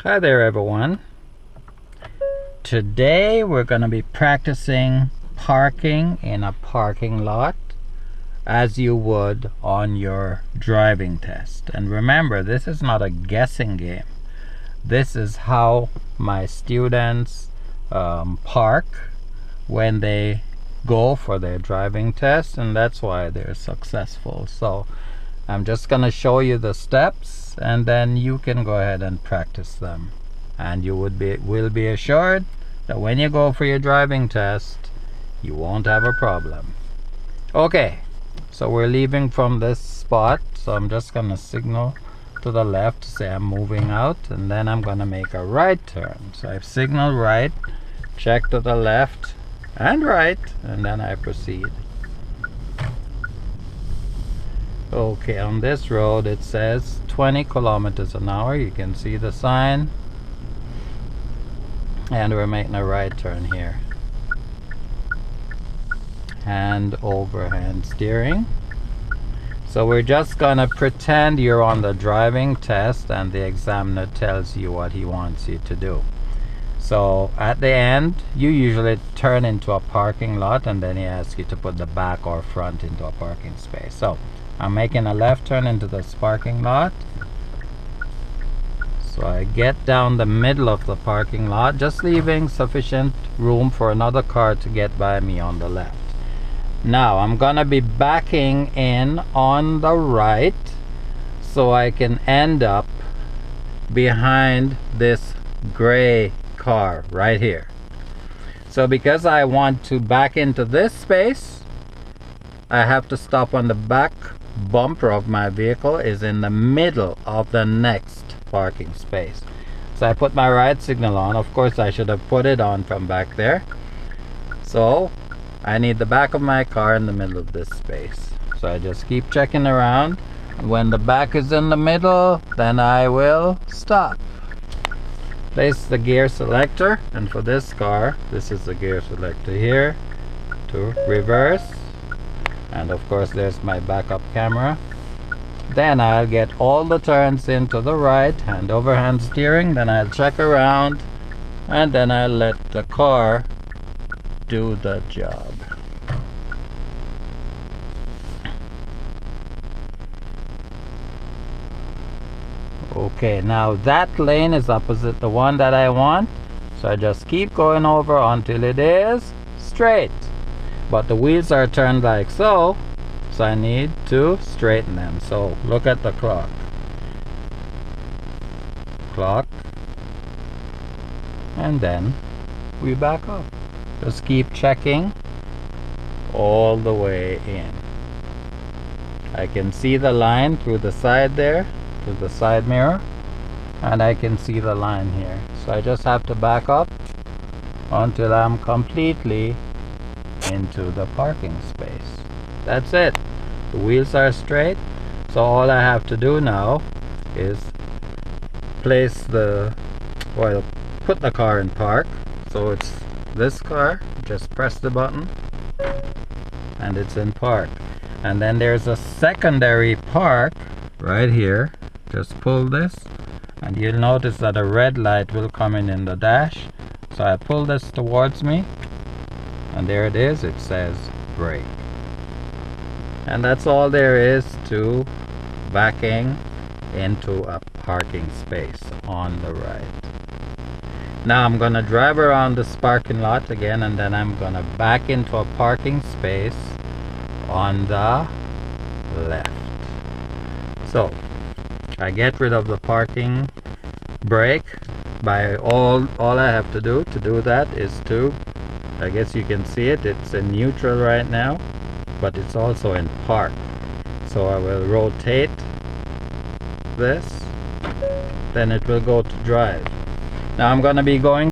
Hi there everyone. Today we're going to be practicing parking in a parking lot as you would on your driving test. And remember, this is not a guessing game. This is how my students park when they go for their driving test, and that's why they're successful. So I'm just going to show you the steps, and then you can go ahead and practice them, and you will be assured that when you go for your driving test you won't have a problem. Okay, so we're leaving from this spot, so I'm just going to signal to the left to say I'm moving out, and then I'm going to make a right turn. So I've signaled right, check to the left and right, and then I proceed. Okay, on this road it says 20 kilometers an hour. You can see the sign, and we're making a right turn here. Hand over hand steering. So we're just gonna pretend you're on the driving test and the examiner tells you what he wants you to do. So at the end you usually turn into a parking lot, and then he asks you to put the back or front into a parking space. So I'm making a left turn into this parking lot. So I get down the middle of the parking lot, just leaving sufficient room for another car to get by me on the left. Now I'm gonna be backing in on the right so I can end up behind this gray car right here. So because I want to back into this space, I have to stop on the back bumper of my vehicle is in the middle of the next parking space. So I put my right signal on. Of course I should have put it on from back there. So I need the back of my car in the middle of this space. So I just keep checking around. When the back is in the middle, then I will stop. Place the gear selector, and for this car, this is the gear selector here to reverse. And of course there's my backup camera. Then I'll get all the turns into the right, hand over hand steering, then I'll check around, and then I'll let the car do the job. Okay, now that lane is opposite the one that I want, so I just keep going over until it is straight. But the wheels are turned like so, so I need to straighten them. So look at the clock. And then we back up. Just keep checking all the way in. I can see the line through the side there, through the side mirror, and I can see the line here. So I just have to back up until I'm completely into the parking space. That's it. The wheels are straight, so all I have to do now is put the car in park. So it's this car, just press the button and it's in park. And then there's a secondary park right here. Just pull this and you'll notice that a red light will come in the dash. So I pull this towards me, and there it is. It says brake. And that's all there is to backing into a parking space on the right. Now I'm gonna drive around this parking lot again, and then I'm gonna back into a parking space on the left. So I get rid of the parking brake by all I have to do that is to, I guess you can see it, it's in neutral right now, but it's also in park. So I will rotate this, then it will go to drive. Now I'm going to be going